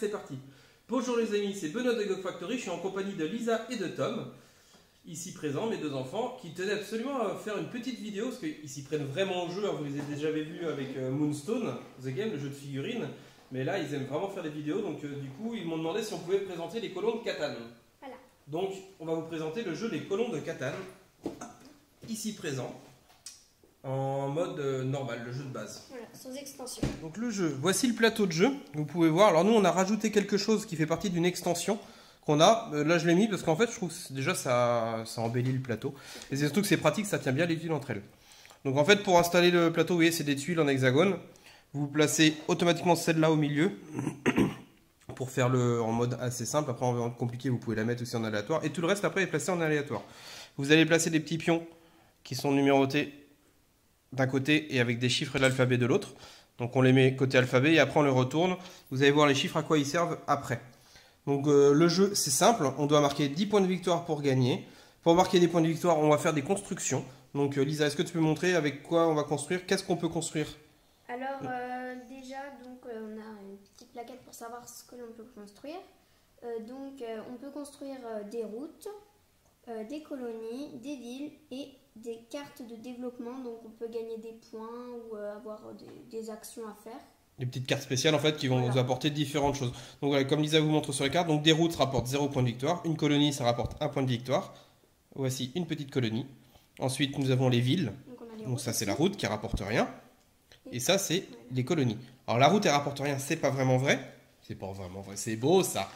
c'est parti. Bonjour les amis, c'est Benoît de Gog Factory, je suis en compagnie de Lisa et de Tom, ici présents, mes deux enfants, qui tenaient absolument à faire une petite vidéo, parce qu'ils s'y prennent vraiment au jeu, vous les avez déjà vus avec Moonstone, The Game, le jeu de figurines, mais là ils aiment vraiment faire des vidéos, donc du coup ils m'ont demandé si on pouvait présenter les colons de Catan. Voilà. Donc on va vous présenter le jeu des colons de Catan, ici présent. En mode normal, le jeu de base. Voilà, sans extension. Donc le jeu, voici le plateau de jeu, vous pouvez voir. Alors nous on a rajouté quelque chose qui fait partie d'une extension qu'on a. Là je l'ai mis parce qu'en fait je trouve que déjà ça embellit le plateau. Et c'est surtout que c'est pratique, ça tient bien les tuiles entre elles. Donc en fait pour installer le plateau, vous voyez c'est des tuiles en hexagone. Vous placez automatiquement celle-là au milieu pour faire le en mode assez simple. Après en mode compliqué vous pouvez la mettre aussi en aléatoire. Et tout le reste après est placé en aléatoire. Vous allez placer des petits pions qui sont numérotés d'un côté et avec des chiffres et l'alphabet de l'autre. Donc on les met côté alphabet et après on les retourne. Vous allez voir les chiffres à quoi ils servent après. Donc le jeu c'est simple, on doit marquer 10 points de victoire pour gagner. Pour marquer des points de victoire, on va faire des constructions. Donc Lisa, est-ce que tu peux montrer avec quoi on va construire? Qu'est-ce qu'on peut construire? Alors déjà, donc, on a une petite plaquette pour savoir ce que l'on peut construire. On peut construire des routes, des colonies, des villes et des cartes de développement. Donc on peut gagner des points ou avoir des actions à faire. Des petites cartes spéciales en fait qui vont vous apporter différentes choses. Donc voilà, comme Lisa vous montre sur les cartes, donc des routes rapportent 0 point de victoire, une colonie ça rapporte 1 point de victoire. Voici une petite colonie. Ensuite nous avons les villes. Donc ça c'est la route qui rapporte rien. Et ça c'est les colonies. Alors la route elle rapporte rien, c'est pas vraiment vrai. C'est pas vraiment vrai, c'est beau ça.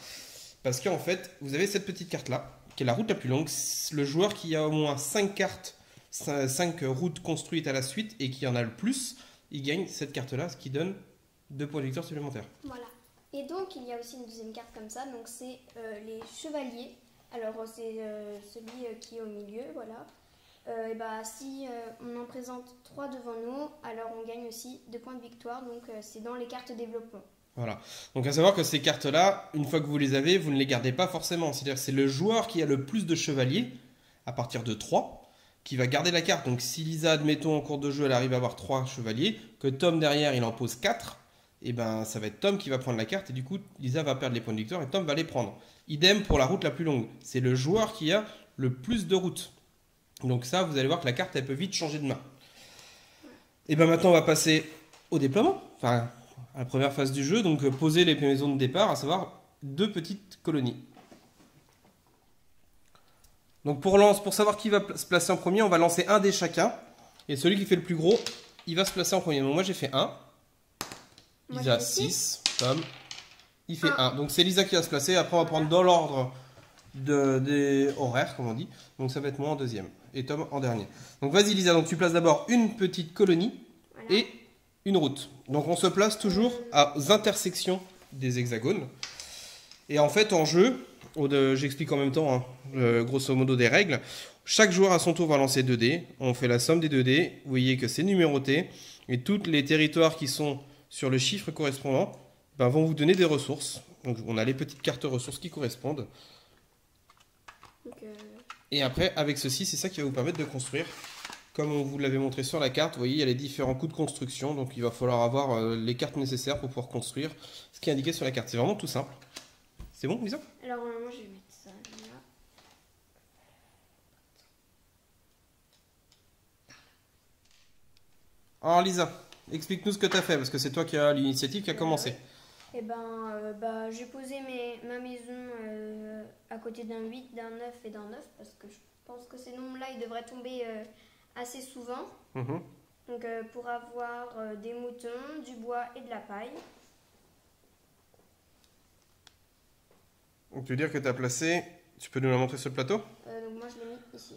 Parce qu'en fait vous avez cette petite carte là, qui est la route la plus longue. Le joueur qui a au moins 5 cartes, 5 routes construites à la suite et qui en a le plus, il gagne cette carte là, ce qui donne 2 points de victoire supplémentaires. Voilà. Et donc il y a aussi une deuxième carte comme ça, donc c'est les chevaliers. Alors c'est celui qui est au milieu, voilà. Si on en présente 3 devant nous, alors on gagne aussi 2 points de victoire, donc c'est dans les cartes développement. Voilà. Donc à savoir que ces cartes-là, une fois que vous les avez, vous ne les gardez pas forcément. C'est-à-dire que c'est le joueur qui a le plus de chevaliers, à partir de 3, qui va garder la carte. Donc si Lisa, admettons, en cours de jeu, elle arrive à avoir 3 chevaliers, que Tom derrière, il en pose 4, et ben ça va être Tom qui va prendre la carte, et du coup, Lisa va perdre les points de victoire, et Tom va les prendre. Idem pour la route la plus longue. C'est le joueur qui a le plus de routes. Donc ça, vous allez voir que la carte, elle peut vite changer de main. Et bien maintenant, on va passer au déploiement. Enfin, à la première phase du jeu, donc poser les maisons de départ, à savoir 2 petites colonies. Donc pour savoir qui va se placer en premier, on va lancer un dé chacun. Et celui qui fait le plus gros, il va se placer en premier. Donc moi j'ai fait 1. Lisa 6. Tom, il fait 1. Donc c'est Lisa qui va se placer. Après on va prendre dans l'ordre des horaires, comme on dit. Donc ça va être moi en deuxième. Et Tom en dernier. Donc vas-y Lisa, donc tu places d'abord une petite colonie et une route. Donc on se place toujours aux intersections des hexagones. Et en fait en jeu, j'explique en même temps grosso modo des règles. Chaque joueur à son tour va lancer 2 dés. On fait la somme des 2 dés. Vous voyez que c'est numéroté. Et tous les territoires qui sont sur le chiffre correspondant vont vous donner des ressources. Donc on a les petites cartes ressources qui correspondent. Et après avec ceci, c'est ça qui va vous permettre de construire. Comme on vous l'avait montré sur la carte, vous voyez, il y a les différents coups de construction. Donc il va falloir avoir les cartes nécessaires pour pouvoir construire ce qui est indiqué sur la carte. C'est vraiment tout simple. C'est bon, Lisa? Alors moi je vais mettre ça là. Alors Lisa, explique-nous ce que tu as fait, parce que c'est toi qui as l'initiative qui a commencé. J'ai posé ma maison à côté d'un 8, d'un 9 et d'un 9, parce que je pense que ces nombres-là, ils devraient tomber assez souvent. Donc pour avoir des moutons, du bois et de la paille. Donc tu veux dire que tu as placé, tu peux nous la montrer sur le plateau? Donc moi je l'ai mis ici,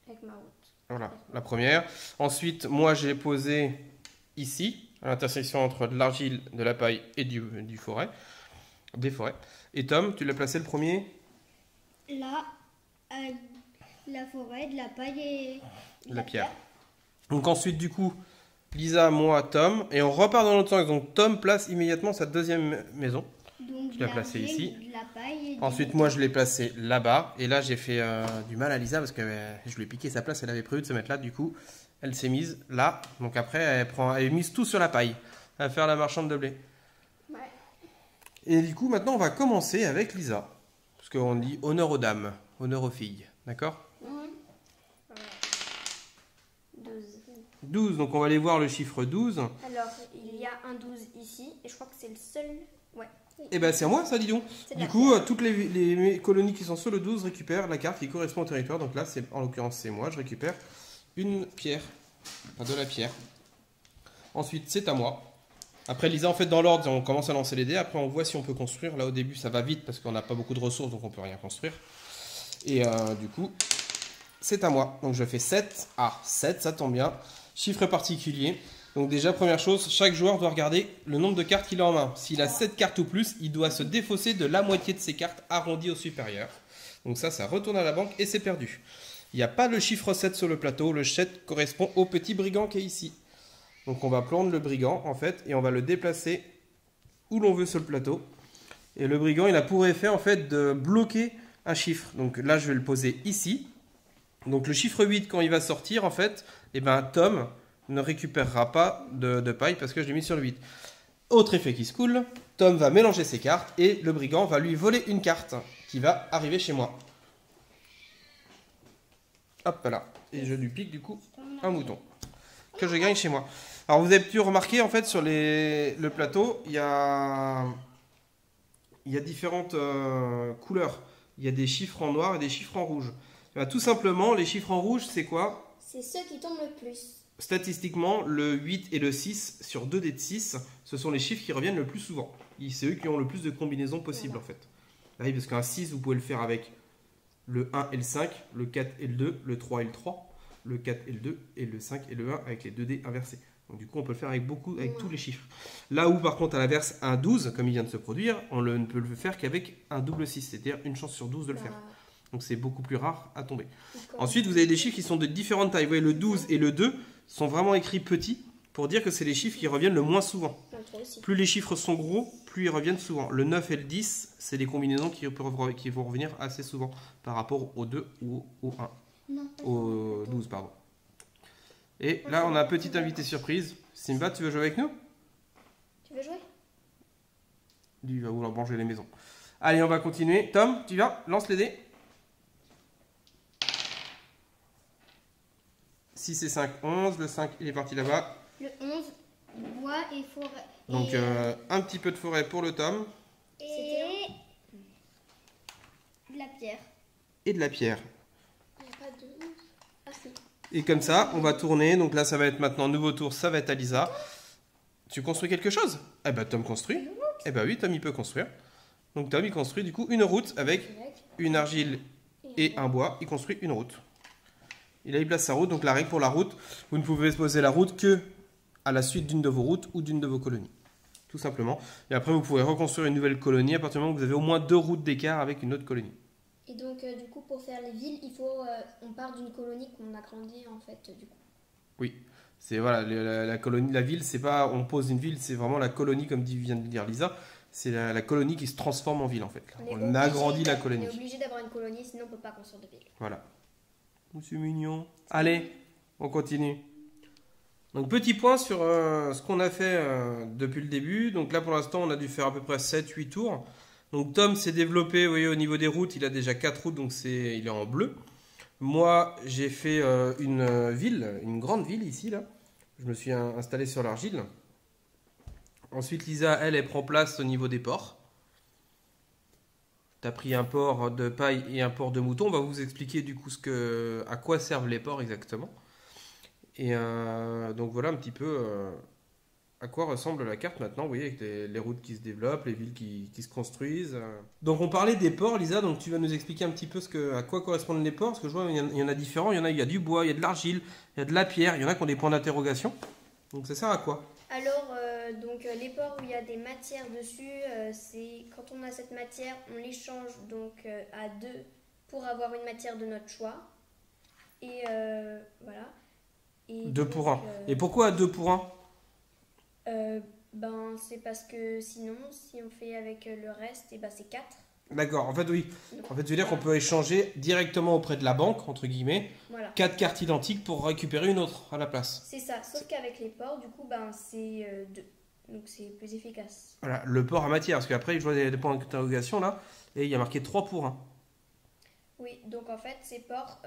avec ma route. Voilà, la première. Ensuite, moi j'ai posé ici, à l'intersection entre de l'argile, de la paille et des forêts. Et Tom, tu l'as placé le premier? Là, la forêt, de la paille et de la pierre. Donc ensuite, du coup, Lisa, moi, Tom, et on repart dans l'autre sens. Donc Tom place immédiatement sa deuxième maison. Donc je l'ai placé ici. De la paille et ensuite, moi, je l'ai placé là-bas. Et là, j'ai fait du mal à Lisa parce que je lui ai piqué sa place. Elle avait prévu de se mettre là. Du coup, elle s'est mise là. Donc après, elle mise tout sur la paille. Elle va faire la marchande de blé. Ouais. Et du coup, maintenant, on va commencer avec Lisa. Parce qu'on dit honneur aux dames, honneur aux filles. D'accord? 12. 12, donc on va aller voir le chiffre 12. Alors, il y a un 12 ici, et je crois que c'est le seul. Ouais. Et ben c'est à moi ça, dis donc. C'est de Du la coup, pierre. toutes les colonies qui sont sur le 12 récupèrent la carte qui correspond au territoire. Donc là, c'est en l'occurrence, c'est moi, je récupère une pierre. Enfin, de la pierre. Ensuite, c'est à moi. Après, Lisa, en fait, dans l'ordre, on commence à lancer les dés. Après, on voit si on peut construire. Là, au début, ça va vite parce qu'on n'a pas beaucoup de ressources, donc on peut rien construire. Et du coup, c'est à moi. Donc, je fais 7. Ah, 7, ça tombe bien. Chiffre particulier. Donc, déjà, première chose, chaque joueur doit regarder le nombre de cartes qu'il a en main. S'il a 7 cartes ou plus, il doit se défausser de la moitié de ses cartes arrondies au supérieur. Donc, ça retourne à la banque et c'est perdu. Il n'y a pas le chiffre 7 sur le plateau. Le 7 correspond au petit brigand qui est ici. Donc on va prendre le brigand en fait et on va le déplacer où l'on veut sur le plateau. Et le brigand il a pour effet en fait de bloquer un chiffre. Donc là je vais le poser ici. Donc le chiffre 8 quand il va sortir en fait, eh ben, Tom ne récupérera pas de paille parce que je l'ai mis sur le 8. Autre effet qui se coule, Tom va mélanger ses cartes et le brigand va lui voler une carte qui va arriver chez moi. Hop là. Et je lui pique du coup un mouton que je gagne chez moi. Alors vous avez pu remarquer en fait sur le plateau, il y a différentes couleurs. Il y a des chiffres en noir et des chiffres en rouge. Eh bien, tout simplement, les chiffres en rouge, c'est quoi? C'est ceux qui tombent le plus. Statistiquement, le 8 et le 6 sur 2 dés de 6, ce sont les chiffres qui reviennent le plus souvent. C'est eux qui ont le plus de combinaisons possibles en fait. Là, oui, parce qu'un 6, vous pouvez le faire avec le 1 et le 5, le 4 et le 2, le 3 et le 3, le 4 et le 2, et le 5 et le 1 avec les 2 dés inversés. Donc du coup, on peut le faire avec tous les chiffres. Là où par contre, à l'inverse, un 12, comme il vient de se produire, ne peut le faire qu'avec un double 6, c'est-à-dire une chance sur 12 de le faire. Donc c'est beaucoup plus rare à tomber. Ensuite, vous avez des chiffres qui sont de différentes tailles. Vous voyez, le 12 et le 2 sont vraiment écrits petits pour dire que c'est les chiffres qui reviennent le moins souvent. Plus les chiffres sont gros, plus ils reviennent souvent. Le 9 et le 10, c'est des combinaisons qui vont revenir assez souvent par rapport au 2 ou au 1. Non, Au 12, pardon. Et là, on a un petit invité surprise. Simba, tu veux jouer avec nous? Tu veux jouer? Lui, il va vouloir manger les maisons. Allez, on va continuer. Tom, tu viens, lance les dés. 6 et 5, 11. Le 5, il est parti là-bas. Le 11, bois et forêt. Donc, un petit peu de forêt pour le Tom. Et de la pierre. Et de la pierre. Il n'y a pas de 11. Ah si. Et comme ça, on va tourner. Donc là, ça va être maintenant nouveau tour. Ça va être à Lisa. Tu construis quelque chose? Eh ben, Tom construit. Eh ben oui, Tom, il peut construire. Donc Tom, il construit du coup une route avec une argile et un bois. Il construit une route. Et là, il place sa route. Donc la règle pour la route, vous ne pouvez poser la route que à la suite d'une de vos routes ou d'une de vos colonies. Tout simplement. Et après, vous pourrez reconstruire une nouvelle colonie à partir du moment où vous avez au moins 2 routes d'écart avec une autre colonie. Et donc, du coup, pour faire les villes, on part d'une colonie qu'on a grandi en fait, du coup. Oui. C'est voilà, la colonie, la ville, c'est pas on pose une ville, c'est vraiment la colonie, comme vient de dire Lisa. C'est la colonie qui se transforme en ville en fait. On agrandit la colonie. On est obligé d'avoir une colonie, sinon on ne peut pas construire de ville. Voilà. C'est mignon. Allez, on continue. Donc petit point sur ce qu'on a fait depuis le début. Donc là pour l'instant on a dû faire à peu près 7-8 tours. Donc Tom s'est développé, vous voyez au niveau des routes, il a déjà 4 routes, donc il est en bleu. Moi j'ai fait une ville, une grande ville ici là. Je me suis installé sur l'argile. Ensuite Lisa, elle prend place au niveau des ports. Tu as pris un port de paille et un port de mouton. On va vous expliquer du coup à quoi servent les ports exactement. Et donc voilà un petit peu à quoi ressemble la carte maintenant. Vous voyez avec les routes qui se développent, les villes qui se construisent. Donc on parlait des ports, Lisa. Donc tu vas nous expliquer un petit peu à quoi correspondent les ports. Parce que je vois il y en a différents. Il y a du bois, il y a de l'argile, il y a de la pierre. Il y en a qui ont des points d'interrogation. Donc ça sert à quoi? Alors, les ports où il y a des matières dessus, c'est quand on a cette matière, on l'échange donc à 2 pour avoir une matière de notre choix. Et voilà. Et 2 pour 1. Et pourquoi 2 pour 1? C'est parce que sinon, si on fait avec le reste, c'est 4. D'accord, en fait oui. En fait, je veux dire qu'on peut échanger directement auprès de la banque, entre guillemets, Voilà. 4 cartes identiques pour récupérer une autre à la place. C'est ça, sauf qu'avec les ports, du coup, c'est 2. donc c'est plus efficace. Voilà, le port à matière, parce qu'après, je vois des points d'interrogation là, et il y a marqué 3 pour 1. Oui, donc en fait, ces ports,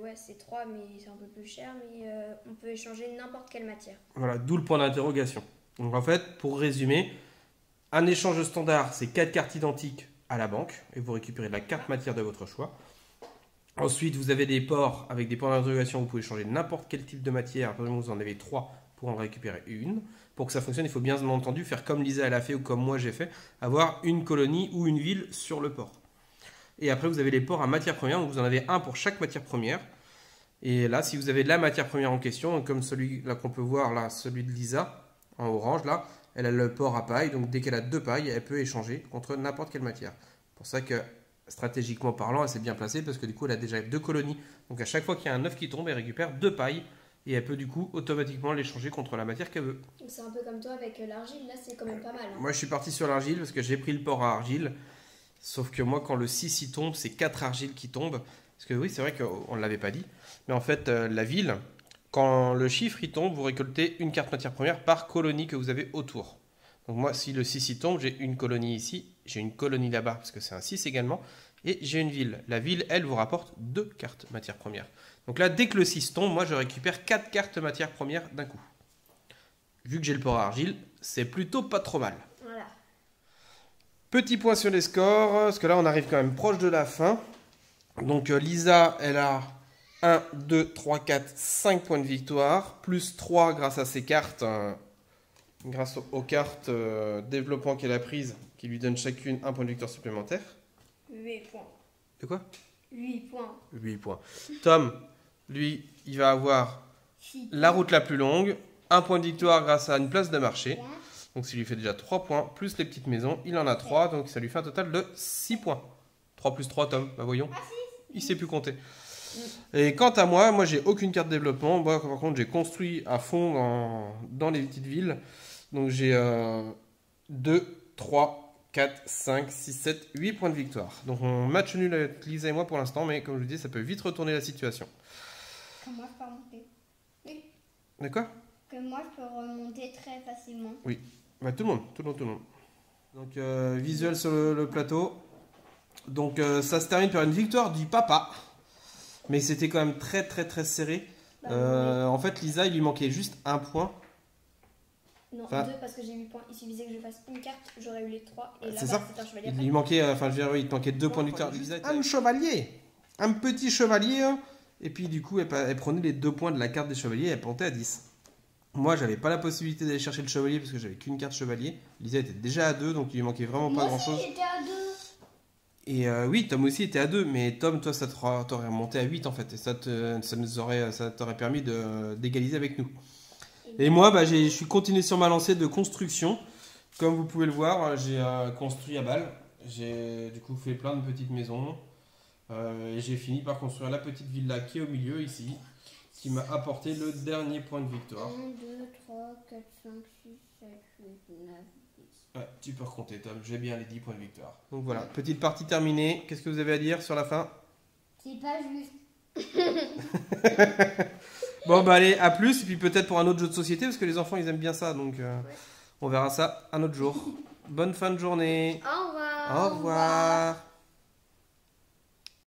ouais, c'est 3, mais c'est un peu plus cher, mais on peut échanger n'importe quelle matière. Voilà, d'où le point d'interrogation. Donc en fait, pour résumer, un échange standard, c'est 4 cartes identiques à la banque, et vous récupérez de la carte matière de votre choix. Ensuite, vous avez des ports avec des points d'interrogation, vous pouvez changer n'importe quel type de matière, par exemple, vous en avez 3 pour en récupérer une. Pour que ça fonctionne, il faut bien entendu faire comme Lisa elle a fait ou comme moi j'ai fait, avoir une colonie ou une ville sur le port. Et après, vous avez les ports à matière première, donc vous en avez un pour chaque matière première. Et là, si vous avez la matière première en question, comme celui là qu'on peut voir, là, celui de Lisa, en orange, là, elle a le port à paille, donc dès qu'elle a 2 pailles, elle peut échanger contre n'importe quelle matière. C'est pour ça que, stratégiquement parlant, elle s'est bien placée, parce que du coup, elle a déjà 2 colonies. Donc à chaque fois qu'il y a un œuf qui tombe, elle récupère 2 pailles, et elle peut du coup automatiquement l'échanger contre la matière qu'elle veut. C'est un peu comme toi avec l'argile, là c'est quand même pas mal. Hein. Moi, je suis parti sur l'argile, parce que j'ai pris le port à argile. Sauf que moi, quand le 6 y tombe, c'est 4 argiles qui tombent. Parce que oui, c'est vrai qu'on ne l'avait pas dit. Mais en fait, la ville, quand le chiffre y tombe, vous récoltez une carte matière première par colonie que vous avez autour. Donc moi, si le 6 y tombe, j'ai une colonie ici, j'ai une colonie là-bas, parce que c'est un 6 également, et j'ai une ville. La ville, elle, vous rapporte 2 cartes matière première. Donc là, dès que le 6 tombe, moi, je récupère 4 cartes matière première d'un coup. Vu que j'ai le port à argile, c'est plutôt pas trop mal. Voilà. Petit point sur les scores, parce que là on arrive quand même proche de la fin. Donc Lisa, elle a 1, 2, 3, 4, 5 points de victoire, plus 3 grâce à ses cartes, grâce aux cartes développement qu'elle a prises, qui lui donnent chacune un point de victoire supplémentaire. 8 points. De quoi? 8 points. 8 points. Tom, lui, il va avoir 6 la route la plus longue, un point de victoire grâce à une place de marché. Donc ça lui fait déjà 3 points, plus les petites maisons, il en a 3, donc ça lui fait un total de 6 points. 3 plus 3, Tom, bah voyons. Il sait plus compter. Et quant à moi, j'ai aucune carte de développement. Moi, par contre, j'ai construit à fond dans les petites villes. Donc j'ai 2, 3, 4, 5, 6, 7, 8 points de victoire. Donc on match nul avec Lisa et moi pour l'instant, mais comme je vous dis, ça peut vite retourner la situation. Que moi je peux remonter. Oui. D'accord? Que moi je peux remonter très facilement. Oui. Bah, tout le monde. Donc visuel sur le plateau. Donc ça se termine par une victoire du papa. Mais c'était quand même très serré. En fait, Lisa, il lui manquait juste un point. Non, Enfin, 2 parce que j'ai 8 points. Il suffisait que je fasse une carte, j'aurais eu les 3. Et là, c'est ça. c'est un chevalier Il après. lui manquait, enfin, je veux dire, oui, il te manquait 2 points de victoire. Lisa, un chevalier, un petit chevalier. Hein. Et puis du coup, elle prenait les 2 points de la carte des chevaliers et elle montait à 10. Moi, j'avais pas la possibilité d'aller chercher le chevalier parce que j'avais qu'une carte chevalier. Lisa était déjà à 2, donc il lui manquait vraiment pas grand chose. J'étais à 2. Et oui, Tom aussi était à 2, mais Tom, toi, ça t'aurait remonté à 8 en fait. Et ça t'aurait permis d'égaliser avec nous. Et moi, bah, je suis continué sur ma lancée de construction. Comme vous pouvez le voir, j'ai construit à balle. J'ai du coup fait plein de petites maisons. Et j'ai fini par construire la petite villa qui est au milieu ici, qui m'a apporté le dernier point de victoire. 1, 2, 3, 4, 5, 6, 7, 8, 9, 10. Ouais, tu peux recompter, Tom. J'ai bien les 10 points de victoire. Donc voilà, petite partie terminée. Qu'est-ce que vous avez à dire sur la fin? C'est pas juste. Bon, bah allez, à plus. Et puis peut-être pour un autre jeu de société, parce que les enfants, ils aiment bien ça. Donc on verra ça un autre jour. Bonne fin de journée. Au revoir. Au revoir.